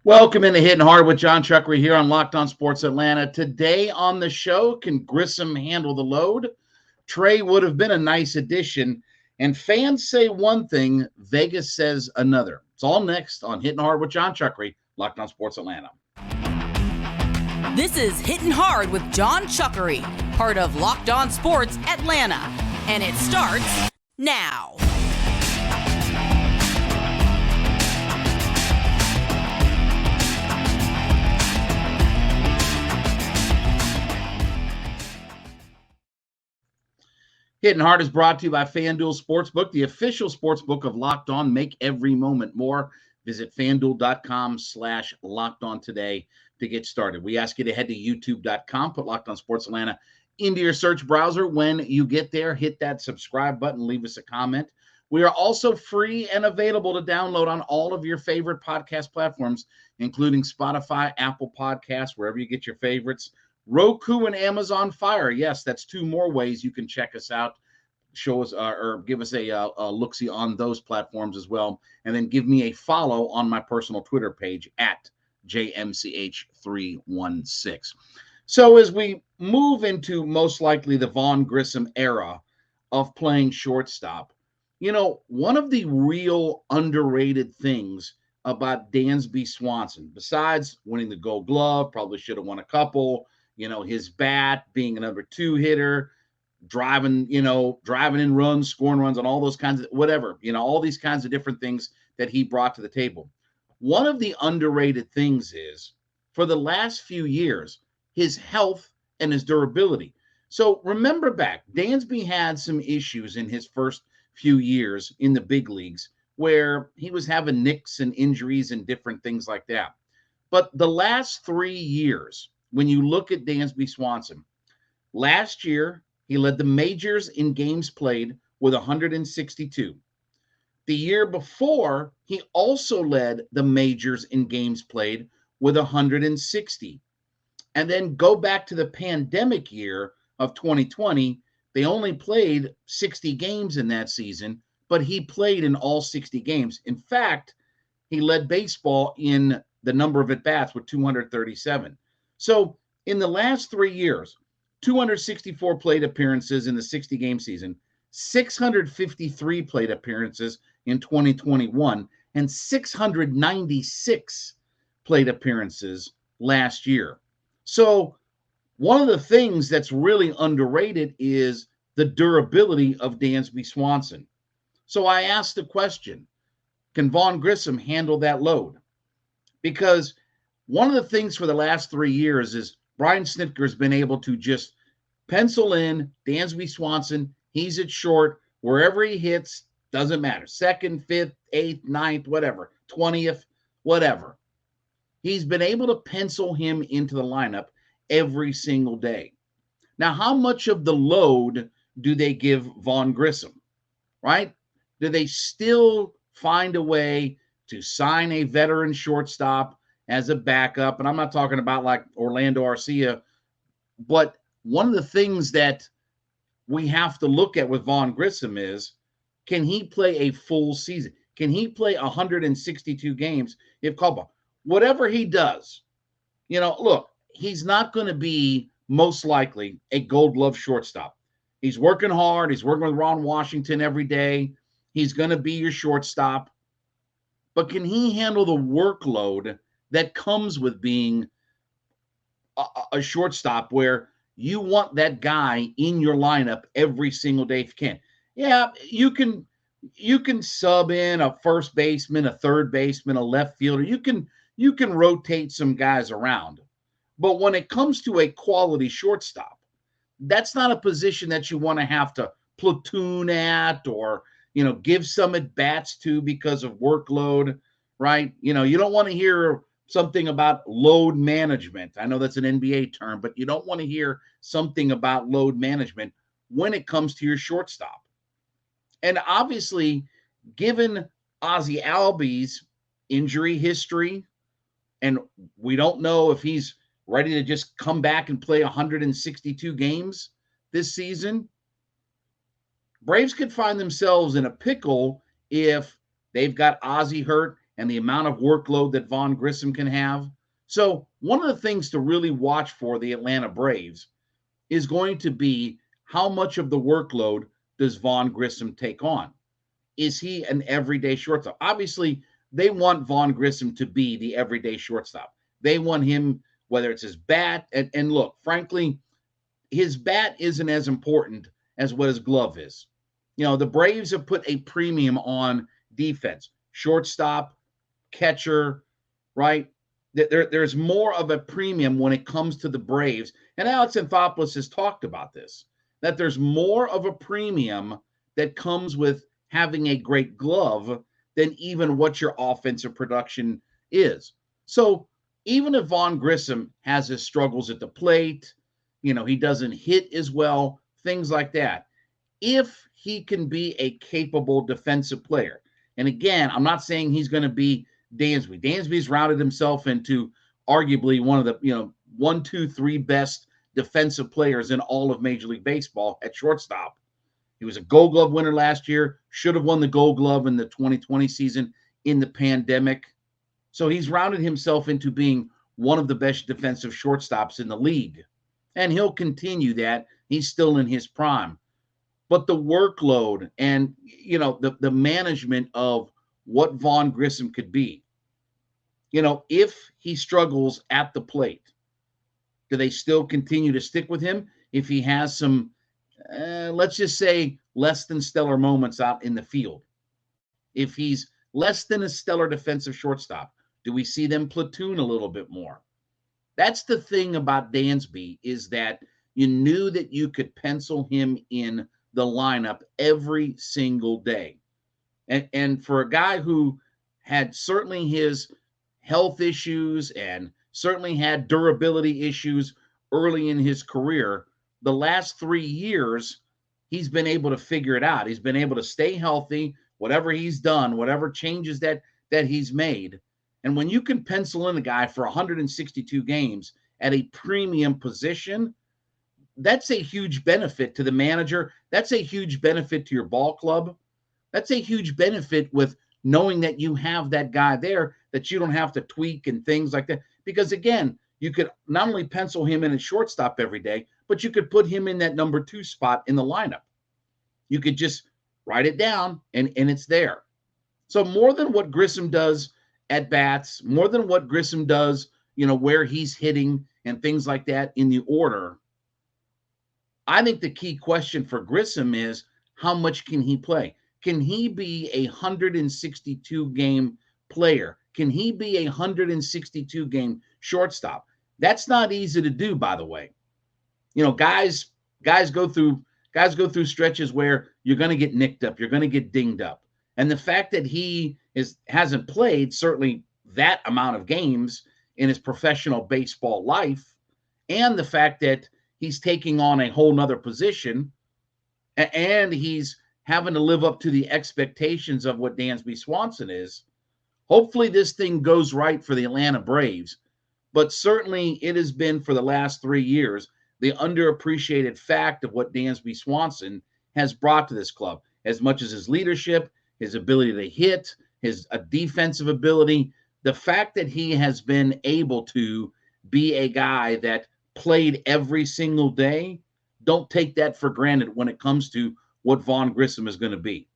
Welcome into Hitting Hard with Jon Chuckery here on Locked On Sports Atlanta. Today on the show, can Grissom handle the load? Trae would have been a nice addition, and fans say one thing, Vegas says another. It's all next on Hitting Hard with Jon Chuckery, Locked On Sports Atlanta. This is Hittin' Hard with Jon Chuckery, part of Locked On Sports Atlanta, and it starts now. Hitting Hard is brought to you by FanDuel Sportsbook, the official sportsbook of Locked On. Make every moment more. Visit FanDuel.com/LockedOn today to get started. We ask you to head to YouTube.com, put Locked On Sports Atlanta into your search browser. When you get there, hit that subscribe button, leave us a comment. We are also free and available to download on all of your favorite podcast platforms, including Spotify, Apple Podcasts, wherever you get your favorites. Roku and Amazon Fire. Yes, that's two more ways you can check us out. Show us or give us a look-see on those platforms as well. And then give me a follow on my personal Twitter page at JMCH316. So as we move into most likely the Vaughn Grissom era of playing shortstop, you know, one of the real underrated things about Dansby Swanson, besides winning the Gold Glove, probably should have won a couple, you know, his bat, being a number two hitter, driving in runs, scoring runs, and all those kinds of whatever, all these kinds of different things that he brought to the table. One of the underrated things is, for the last few years, his health and his durability. So remember back, Dansby had some issues in his first few years in the big leagues where he was having nicks and injuries and different things like that. But the last 3 years, when you look at Dansby Swanson, last year, he led the majors in games played with 162. The year before, he also led the majors in games played with 160. And then go back to the pandemic year of 2020, they only played 60 games in that season, but he played in all 60 games. In fact, he led baseball in the number of at-bats with 237. So in the last 3 years, 264 plate appearances in the 60-game season, 653 plate appearances in 2021, and 696 plate appearances last year. So one of the things that's really underrated is the durability of Dansby Swanson. So I asked the question, can Vaughn Grissom handle that load? Because one of the things for the last 3 years is Brian Snitker's been able to just pencil in Dansby Swanson. He's at short. Wherever he hits, doesn't matter. 2nd, 5th, 8th, 9th, whatever. 20th, whatever. He's been able to pencil him into the lineup every single day. Now, how much of the load do they give Vaughn Grissom, right? Do they still find a way to sign a veteran shortstop as a backup? And I'm not talking about like Orlando Arcia, but one of the things that we have to look at with Vaughn Grissom is, can he play a full season? Can he play 162 games if called upon? Whatever he does, look, he's not going to be most likely a Gold Glove shortstop. He's working hard. He's working with Ron Washington every day. He's going to be your shortstop. But can he handle the workload that comes with being a shortstop where you want that guy in your lineup every single day if you can? Yeah, you can sub in a first baseman, a third baseman, a left fielder. You can rotate some guys around. But when it comes to a quality shortstop, that's not a position that you want to have to platoon at or, give some at-bats to because of workload, right? You don't want to hear something about load management. I know that's an NBA term, but you don't want to hear something about load management when it comes to your shortstop. And obviously, given Ozzie Albies' injury history, and we don't know if he's ready to just come back and play 162 games this season, Braves could find themselves in a pickle if they've got Ozzie hurt and the amount of workload that Vaughn Grissom can have. So one of the things to really watch for the Atlanta Braves is going to be how much of the workload does Vaughn Grissom take on? Is he an everyday shortstop? Obviously, they want Vaughn Grissom to be the everyday shortstop. They want him, whether it's his bat, and look, frankly, his bat isn't as important as what his glove is. The Braves have put a premium on defense, shortstop, catcher, right? There's more of a premium when it comes to the Braves. And Alex Anthopoulos has talked about this, that there's more of a premium that comes with having a great glove than even what your offensive production is. So even if Vaughn Grissom has his struggles at the plate, he doesn't hit as well, things like that. If he can be a capable defensive player, and again, I'm not saying he's going to be Dansby. Dansby's rounded himself into arguably one of the, 1, 2, 3 best defensive players in all of Major League Baseball at shortstop. He was a Gold Glove winner last year, should have won the Gold Glove in the 2020 season in the pandemic. So he's rounded himself into being one of the best defensive shortstops in the league. And he'll continue that. He's still in his prime. But the workload and, the management of what Vaughn Grissom could be, if he struggles at the plate, do they still continue to stick with him? If he has some, let's just say, less than stellar moments out in the field, if he's less than a stellar defensive shortstop, do we see them platoon a little bit more? That's the thing about Dansby, is that you knew that you could pencil him in the lineup every single day. And for a guy who had certainly his health issues and certainly had durability issues early in his career, the last 3 years, he's been able to figure it out. He's been able to stay healthy, whatever he's done, whatever changes that he's made. And when you can pencil in a guy for 162 games at a premium position, that's a huge benefit to the manager. That's a huge benefit to your ball club. That's a huge benefit with knowing that you have that guy there, that you don't have to tweak and things like that. Because again, you could not only pencil him in at shortstop every day, but you could put him in that number 2 spot in the lineup. You could just write it down and it's there. So more than what Grissom does at bats, more than what Grissom does, where he's hitting and things like that in the order, I think the key question for Grissom is, how much can he play? Can he be a 162 game player? Can he be a 162 game shortstop? That's not easy to do, by the way. Guys go through stretches where you're going to get nicked up, you're going to get dinged up. And the fact that he hasn't played certainly that amount of games in his professional baseball life, and the fact that he's taking on a whole nother position, and he's having to live up to the expectations of what Dansby Swanson is. Hopefully this thing goes right for the Atlanta Braves, but certainly it has been for the last 3 years the underappreciated fact of what Dansby Swanson has brought to this club, as much as his leadership, his ability to hit, his defensive ability, the fact that he has been able to be a guy that played every single day. Don't take that for granted when it comes to what Vaughn Grissom is going to be.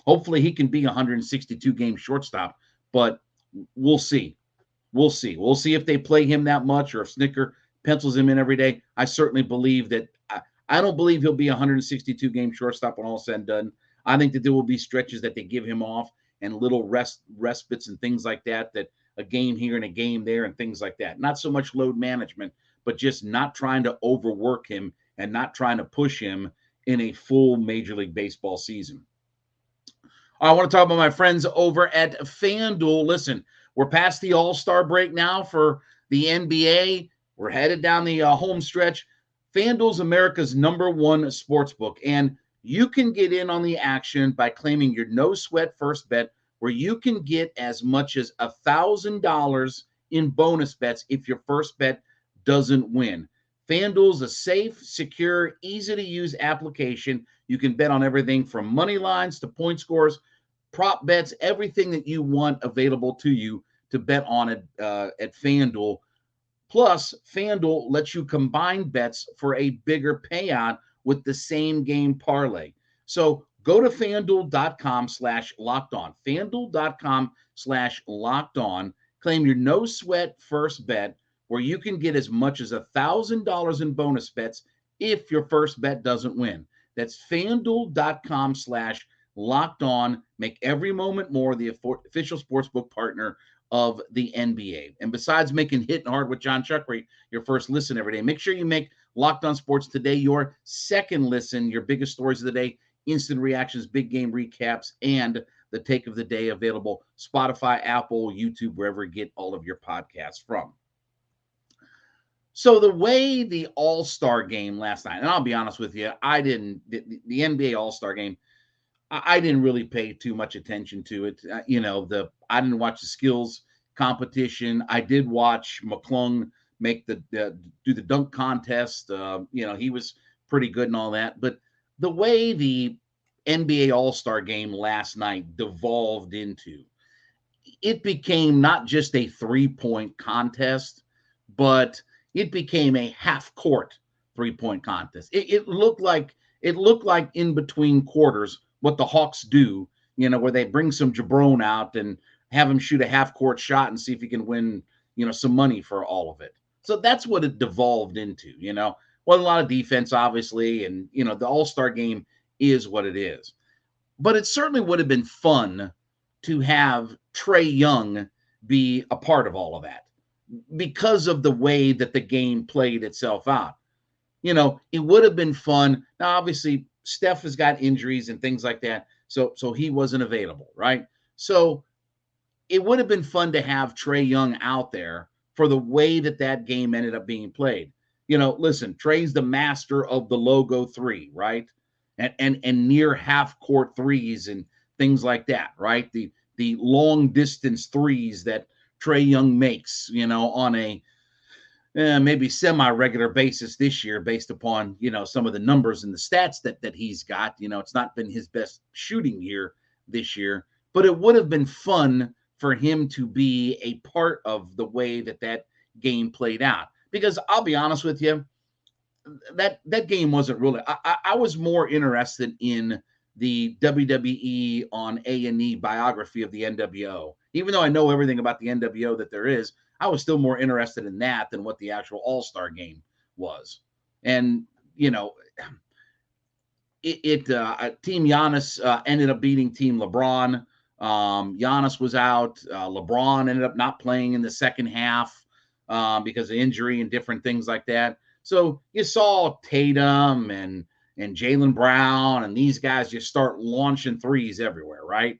Hopefully he can be a 162 game shortstop, but we'll see. We'll see if they play him that much or if Snicker pencils him in every day. I certainly believe that I don't believe he'll be a 162 game shortstop when all said and done. I think that there will be stretches that they give him off and little respites and things like that a game here and a game there and things like that. Not so much load management, but just not trying to overwork him and not trying to push him in a full Major League Baseball season. I want to talk about my friends over at FanDuel. Listen, we're past the All-Star break now for the NBA. We're headed down the home stretch. FanDuel's America's #1 sportsbook, and you can get in on the action by claiming your no-sweat first bet, where you can get as much as $1,000 in bonus bets if your first bet doesn't win. FanDuel's a safe, secure, easy-to-use application. You can bet on everything from money lines to point scores. prop bets, everything that you want available to you to bet on it at FanDuel. Plus, FanDuel lets you combine bets for a bigger payout with the same game parlay. So go to fanduel.com/locked on. FanDuel.com/locked on. Claim your no sweat first bet where you can get as much as $1,000 in bonus bets if your first bet doesn't win. That's FanDuel.com/locked on. Make every moment more the official sportsbook partner of the NBA. And besides making Hittin Hard with Jon Chuckery your first listen every day, make sure you make Locked On Sports Today your second listen, your biggest stories of the day, instant reactions, big game recaps, and the take of the day available Spotify, Apple, YouTube, wherever you get all of your podcasts from. So the way the All-Star game last night, and I'll be honest with you, the NBA All-Star game, I didn't really pay too much attention to it. I didn't watch the skills competition. I did watch McClung make do the dunk contest. He was pretty good and all that. But the way the NBA All-Star game last night devolved into, it became not just a 3-point contest, but it became a half-court 3-point contest. It looked like in between quarters what the Hawks do, where they bring some jabron out and have him shoot a half-court shot and see if he can win, some money for all of it. So that's what it devolved into, Well, a lot of defense, obviously, and, the All-Star game is what it is. But it certainly would have been fun to have Trey Young be a part of all of that because of the way that the game played itself out. It would have been fun. Now, obviously, Steph has got injuries and things like that, so he wasn't available, right? So it would have been fun to have Trey Young out there for the way that game ended up being played. Listen, Trey's the master of the logo three, right? And near half court threes and things like that, right? The long distance threes that Trey Young makes, on a maybe semi-regular basis this year based upon, some of the numbers and the stats that he's got. It's not been his best shooting year this year, but it would have been fun for him to be a part of the way that game played out. Because I'll be honest with you, that game wasn't really, I was more interested in the WWE on A&E biography of the NWO. Even though I know everything about the NWO that there is, I was still more interested in that than what the actual All-Star game was. And, Team Giannis ended up beating Team LeBron. Giannis was out. LeBron ended up not playing in the second half because of injury and different things like that. So you saw Tatum and Jaylen Brown and these guys just start launching threes everywhere, right?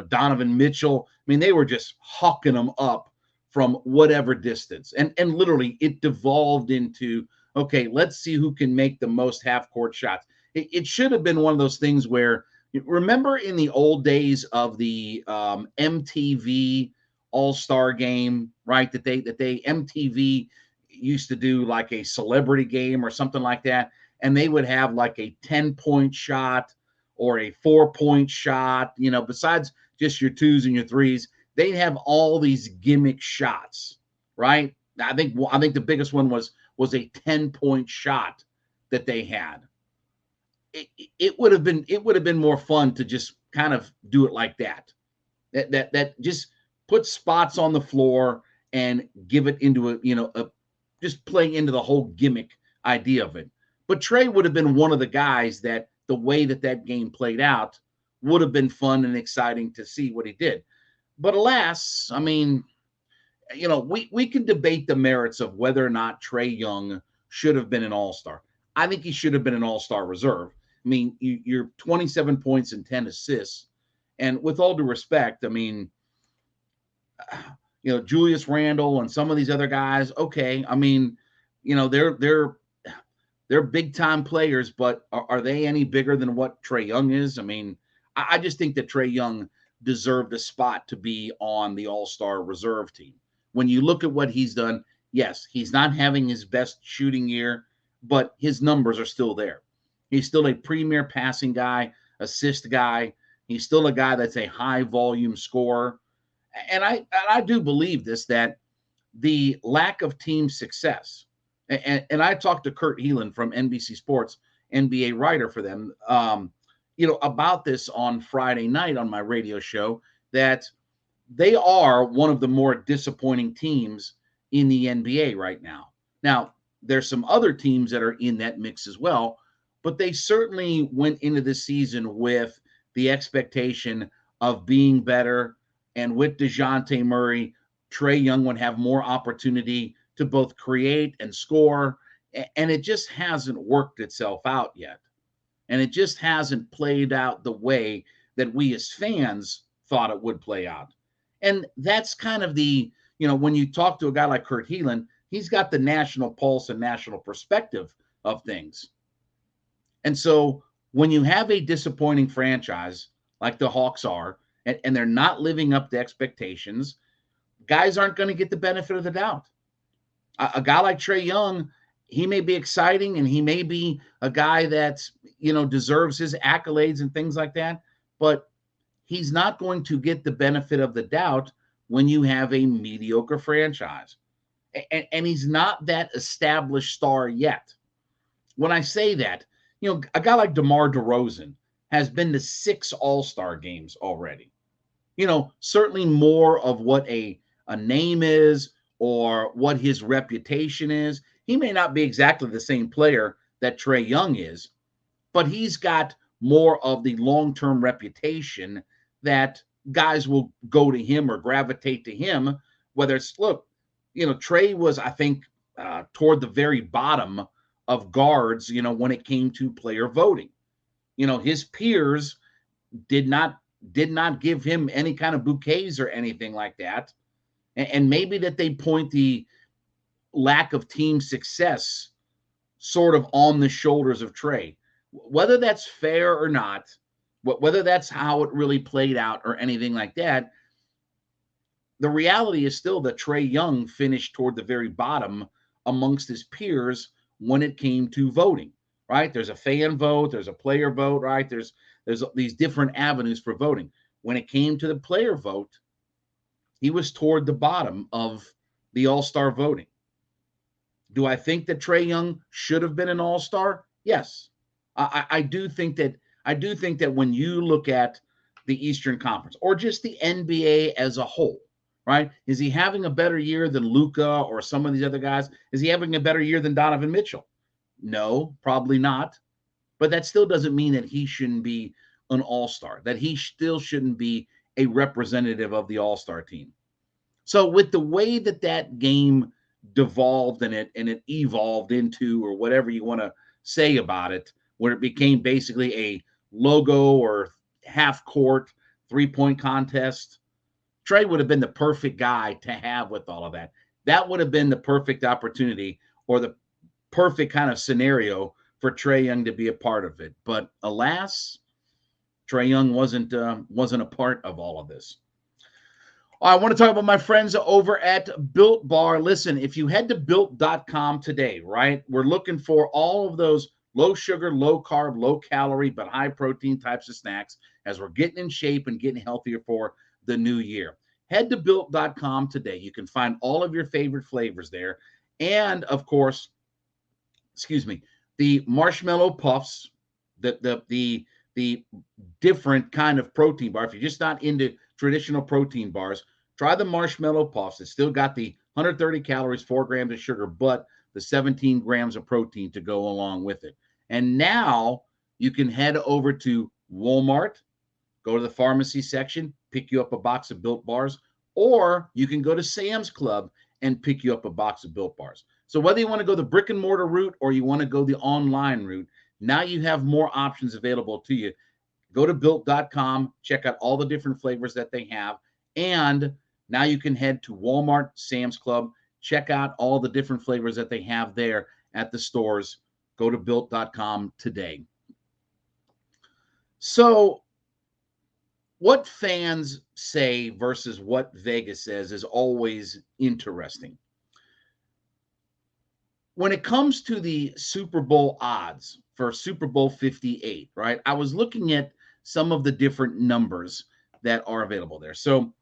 Donovan Mitchell. I mean, they were just hucking them up from whatever distance. And literally it devolved into, okay, let's see who can make the most half-court shots. It should have been one of those things where, remember in the old days of the MTV All-Star game, right? That MTV used to do like a celebrity game or something like that. And they would have like a 10-point shot or a 4-point shot, besides just your twos and your threes. They'd have all these gimmick shots, right? I think the biggest one was a 10-point shot that they had. It would have been more fun to just kind of do it like that. That just put spots on the floor and give it into just playing into the whole gimmick idea of it. But Trey would have been one of the guys that the way that game played out would have been fun and exciting to see what he did. But alas, I mean, we can debate the merits of whether or not Trey Young should have been an All-Star. I think he should have been an All-Star reserve. I mean, you're 27 points and 10 assists. And with all due respect, I mean, Julius Randle and some of these other guys, okay. I mean, they're big-time players, but are they any bigger than what Trey Young is? I mean, I just think that Trey Young deserved a spot to be on the All-Star reserve team. When you look at what he's done, yes, he's not having his best shooting year, but his numbers are still there. He's still a premier passing guy, assist guy. He's still a guy that's a high volume scorer. And I do believe this, that the lack of team success, and I talked to Kurt Heelan from NBC Sports, NBA writer for them, about this on Friday night on my radio show, that they are one of the more disappointing teams in the NBA right now. Now, there's some other teams that are in that mix as well, but they certainly went into the season with the expectation of being better. And with DeJounte Murray, Trae Young would have more opportunity to both create and score. And it just hasn't worked itself out yet. And it just hasn't played out the way that we as fans thought it would play out. And that's kind of when you talk to a guy like Kurt Heelan, he's got the national pulse and national perspective of things. And so when you have a disappointing franchise like the Hawks are, and they're not living up to expectations, guys aren't going to get the benefit of the doubt. A guy like Trey Young, he may be exciting and he may be a guy that, deserves his accolades and things like that, but he's not going to get the benefit of the doubt when you have a mediocre franchise. And he's not that established star yet. When I say that, a guy like DeMar DeRozan has been to 6 All-Star games already. Certainly more of what a name is or what his reputation is. He may not be exactly the same player that Trey Young is, but he's got more of the long-term reputation that guys will go to him or gravitate to him, whether it's, Trey was, I think, toward the very bottom of guards, when it came to player voting. His peers did not give him any kind of bouquets or anything like that. And maybe that they point the lack of team success sort of on the shoulders of Trey. Whether that's fair or not, whether that's how it really played out or anything like that, the reality is still that Trey Young finished toward the very bottom amongst his peers when it came to voting, right? There's a fan vote, there's a player vote, right? There's these different avenues for voting. When it came to the player vote, he was toward the bottom of the All-Star voting. Do I think that Trey Young should have been an All-Star? Yes. I do think that when you look at the Eastern Conference or just the NBA as a whole, right? Is he having a better year than Luka or some of these other guys? Is he having a better year than Donovan Mitchell? No, probably not. But that still doesn't mean that he shouldn't be an All-Star, that he still shouldn't be a representative of the All-Star team. So with the way that game devolved and it evolved into, or whatever you want to say about it, where it became basically a logo or half-court three-point contest, Trey would have been the perfect guy to have with all of that. That would have been the perfect opportunity or the perfect kind of scenario for Trey Young to be a part of it. But alas, Trey Young wasn't a part of all of this. I want to talk about my friends over at Built Bar. Listen, if you head to built.com today, right, we're looking for all of those low sugar, low carb, low calorie, but high protein types of snacks as we're getting in shape and getting healthier for the new year. Head to built.com today. You can find all of your favorite flavors there. And of course, the marshmallow puffs, the different kind of protein bar. If you're just not into traditional protein bars, try the marshmallow puffs. It's still got the 130 calories, 4 grams of sugar, but the 17 grams of protein to go along with it. And now you can head over to Walmart, go to the pharmacy section, pick you up a box of Built Bars, or you can go to Sam's Club and pick you up a box of Built Bars. So whether you want to go the brick and mortar route or you want to go the online route, now you have more options available to you. Go to built.com, check out all the different flavors that they have, and now you can head to Walmart, Sam's Club, check out all the different flavors that they have there at the stores. Go to built.com today. So what fans say versus what Vegas says is always interesting. When it comes to the Super Bowl odds for Super Bowl 58, right, I was looking at some of the different numbers that are available there. So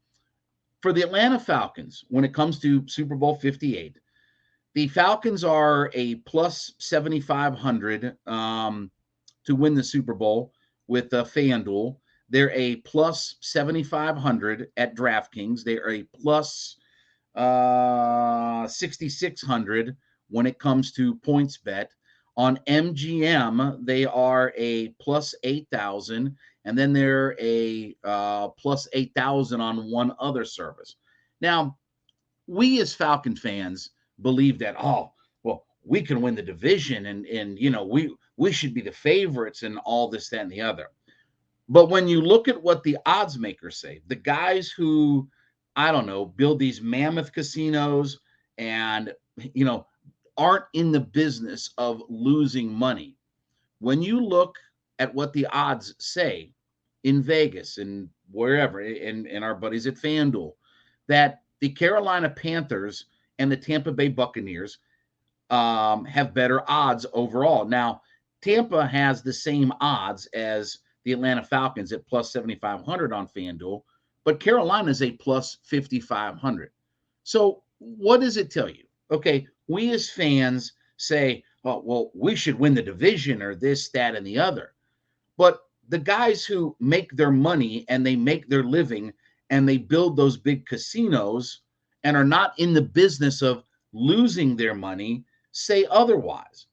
for the Atlanta Falcons, when it comes to Super Bowl 58, the Falcons are a plus 7,500 to win the Super Bowl with FanDuel. They're a plus 7,500 at DraftKings. They are a plus 6,600 when it comes to PointsBet. On MGM, they are a plus 8,000, and then they're a plus 8,000 on one other service. Now, we as Falcon fans believe that, oh, well, we can win the division and we should be the favorites and all this, that, and the other. But when you look at what the odds makers say, the guys who, I don't know, build these mammoth casinos and, aren't in the business of losing money. When you look at what the odds say in Vegas and wherever, and our buddies at FanDuel, that the Carolina Panthers and the Tampa Bay Buccaneers have better odds overall. Now, Tampa has the same odds as the Atlanta Falcons at plus 7,500 on FanDuel, but Carolina is a plus 5,500. So what does it tell you? Okay, we as fans say, oh, well, we should win the division or this, that, and the other. But the guys who make their money and they make their living and they build those big casinos and are not in the business of losing their money say otherwise.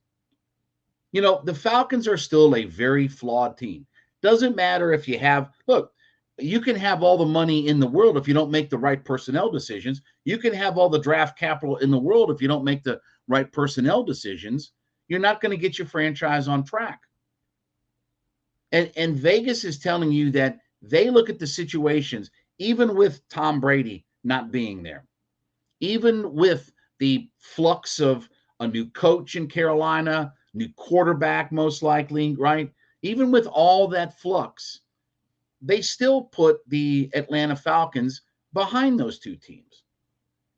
The Falcons are still a very flawed team. Doesn't matter if you have, look, you can have all the money in the world if you don't make the right personnel decisions. You can have all the draft capital in the world if you don't make the right personnel decisions. You're not going to get your franchise on track. And Vegas is telling you that they look at the situations, even with Tom Brady not being there, even with the flux of a new coach in Carolina, new quarterback most likely, right? Even with all that flux, they still put the Atlanta Falcons behind those two teams.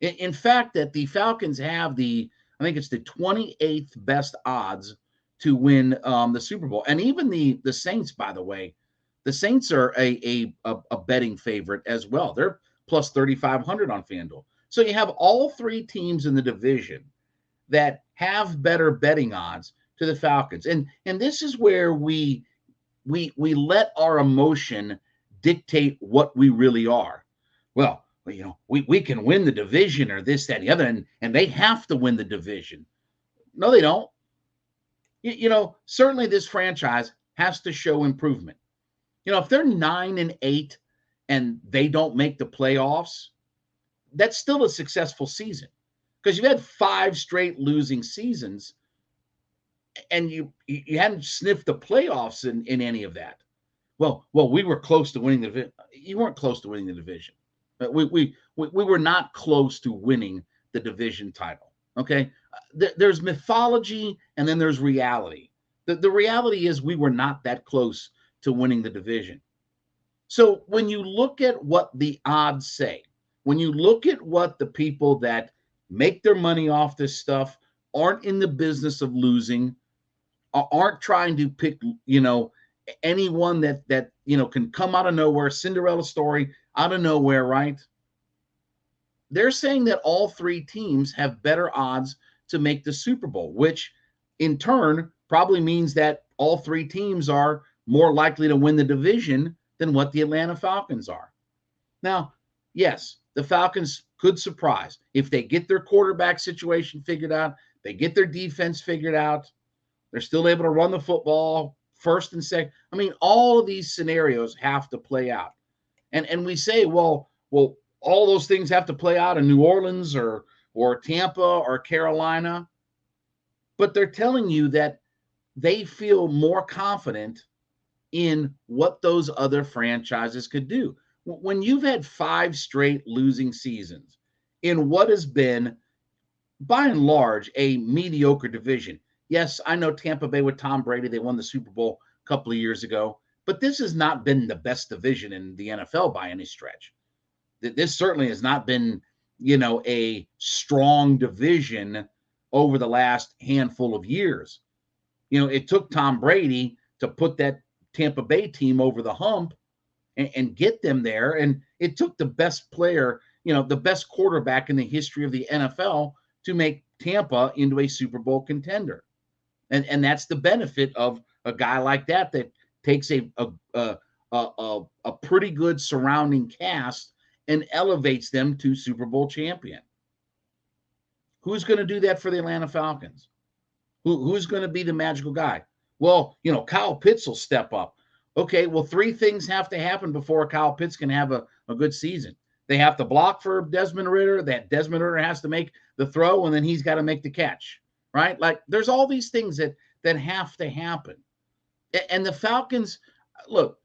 In fact, that the Falcons have I think it's the 28th best odds to win the Super Bowl. And even the Saints, by the way, the Saints are a betting favorite as well. They're plus 3,500 on FanDuel. So you have all three teams in the division that have better betting odds to the Falcons. And this is where we let our emotion dictate what we really are. Well, we can win the division or this, that, and the other, and they have to win the division. No, they don't. Certainly this franchise has to show improvement. If they're 9-8 and they don't make the playoffs, that's still a successful season because you've had 5 straight losing seasons and you hadn't sniffed the playoffs in any of that. Well, we were close to winning the division. You weren't close to winning the division. We were not close to winning the division title. Okay, there's mythology and then there's reality. The reality is we were not that close to winning the division. So when you look at what the odds say, when you look at what the people that make their money off this stuff aren't in the business of losing, aren't trying to pick, anyone that can come out of nowhere, Cinderella story out of nowhere, right? They're saying that all three teams have better odds to make the Super Bowl, which in turn probably means that all three teams are more likely to win the division than what the Atlanta Falcons are. Now, yes, the Falcons could surprise if they get their quarterback situation figured out, they get their defense figured out, they're still able to run the football first and second. I mean, all of these scenarios have to play out. And we say, well, all those things have to play out in New Orleans or Tampa or Carolina. But they're telling you that they feel more confident in what those other franchises could do. When you've had 5 straight losing seasons in what has been, by and large, a mediocre division. Yes, I know Tampa Bay with Tom Brady, they won the Super Bowl a couple of years ago, but this has not been the best division in the NFL by any stretch. This certainly has not been, a strong division over the last handful of years. It took Tom Brady to put that Tampa Bay team over the hump and get them there. And it took the best player, the best quarterback in the history of the NFL to make Tampa into a Super Bowl contender. And that's the benefit of a guy like that takes a pretty good surrounding cast and elevates them to Super Bowl champion. Who's going to do that for the Atlanta Falcons? Who's going to be the magical guy? Well, Kyle Pitts will step up. Okay, well, 3 things have to happen before Kyle Pitts can have a good season. They have to block for Desmond Ridder. That Desmond Ridder has to make the throw, and then he's got to make the catch, right? Like, there's all these things that have to happen. And the Falcons, look,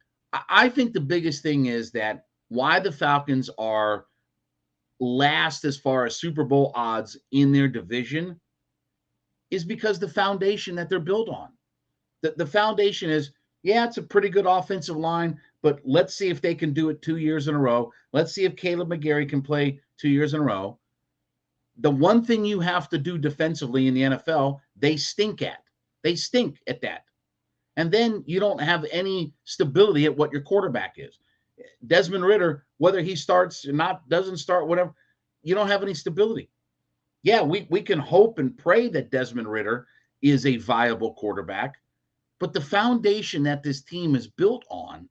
I think the biggest thing is that why the Falcons are last as far as Super Bowl odds in their division is because the foundation that they're built on. The foundation is, yeah, it's a pretty good offensive line, but let's see if they can do it 2 years in a row. Let's see if Caleb McGarry can play 2 years in a row. The one thing you have to do defensively in the NFL, they stink at. They stink at that. And then you don't have any stability at what your quarterback is. Desmond Ridder, whether he starts or not, doesn't start, whatever, you don't have any stability. Yeah, we can hope and pray that Desmond Ridder is a viable quarterback, but the foundation that this team is built on,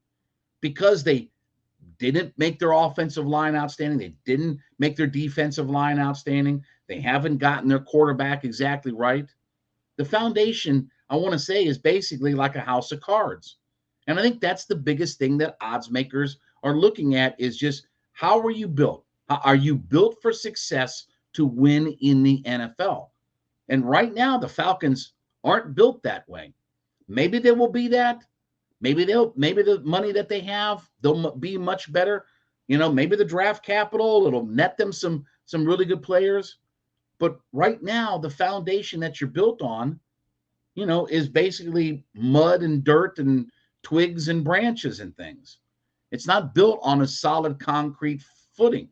because they didn't make their offensive line outstanding, they didn't make their defensive line outstanding, they haven't gotten their quarterback exactly right. The foundation, I want to say, is basically like a house of cards. And I think that's the biggest thing that odds makers are looking at is just, how are you built? Are you built for success to win in the NFL? And right now, the Falcons aren't built that way. Maybe they will be that. Maybe the money that they have, they'll be much better. Maybe the draft capital, it'll net them some really good players. But right now, the foundation that you're built on, is basically mud and dirt and twigs and branches and things. It's not built on a solid concrete footing.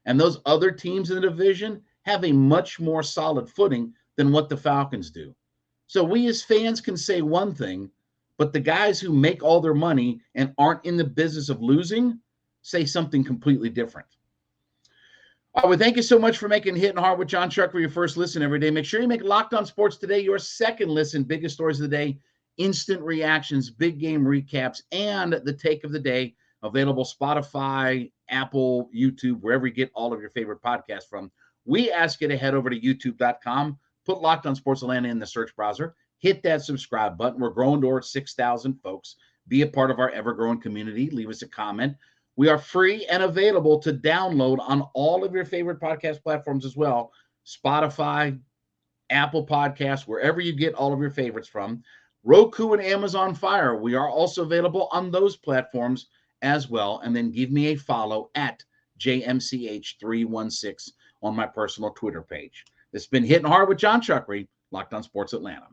And those other teams in the division have a much more solid footing than what the Falcons do. So we as fans can say one thing, but the guys who make all their money and aren't in the business of losing say something completely different. All right, well, thank you so much for making Hittin' Hard with Jon Chuckery your first listen every day. Make sure you make Locked On Sports Today your second listen. Biggest stories of the day, instant reactions, big game recaps, and the take of the day. Available Spotify, Apple, YouTube, wherever you get all of your favorite podcasts from. We ask you to head over to youtube.com, put Locked On Sports Atlanta in the search browser, hit that subscribe button. We're growing towards 6,000 folks. Be a part of our ever-growing community. Leave us a comment. We are free and available to download on all of your favorite podcast platforms as well. Spotify, Apple Podcasts, wherever you get all of your favorites from. Roku and Amazon Fire. We are also available on those platforms as well. And then give me a follow at JMCH316 on my personal Twitter page. This has been Hittin' Hard with Jon Chuckery, Locked On Sports Atlanta.